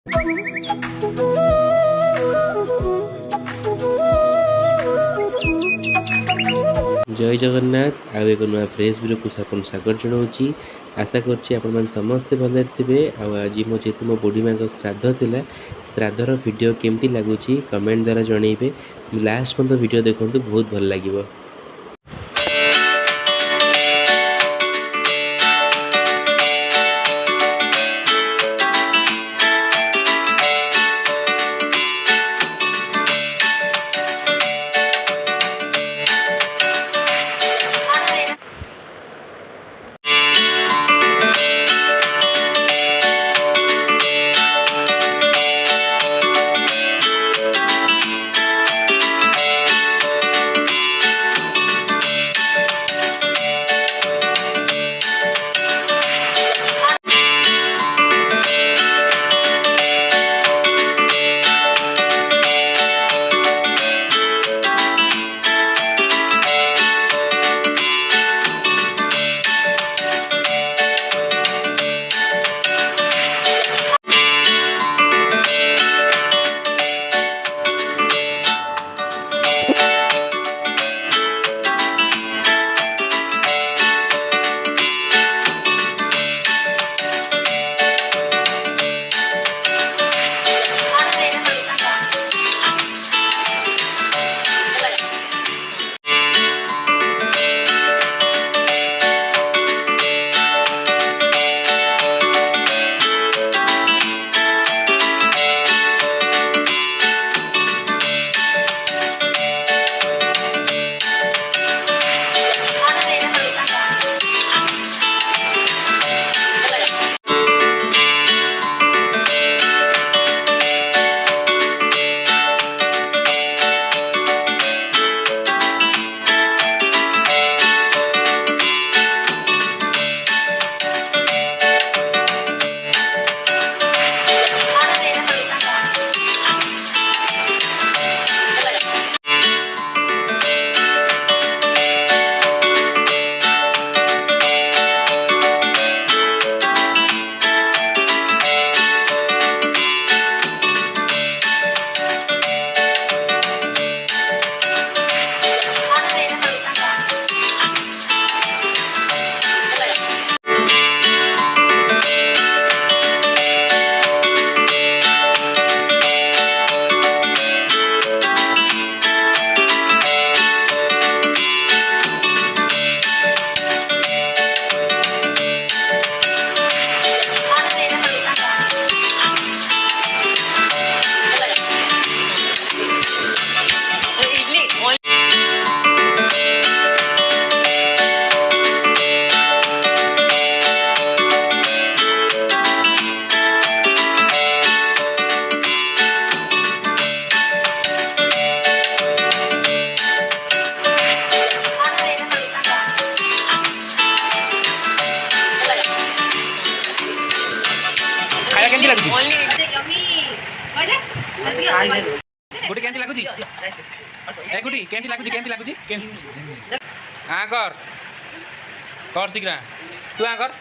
जय जगन्नाथ आउ एक नुआ फ्रेश वीडियो को आपन स्वागत जनाऊँगी। आशा करछि आपण मन समस्ते भले थे। आज मो जेतु मो बुढ़ी माँ को श्राद्ध थिला श्राद्धर वीडियो केमती लगुच कमेंट द्वारा जनइबे। लास्ट पर्यंत वीडियो देखो बहुत भल लगिवो। କେମିତି ଲାଗୁଛି ଗୋଟେ କେମିତି ଲାଗୁଛି ଏଗୁଟି କେମିତି ଲାଗୁଛି ଆ କର ଶୀଘ୍ର ତୁ ଆ କର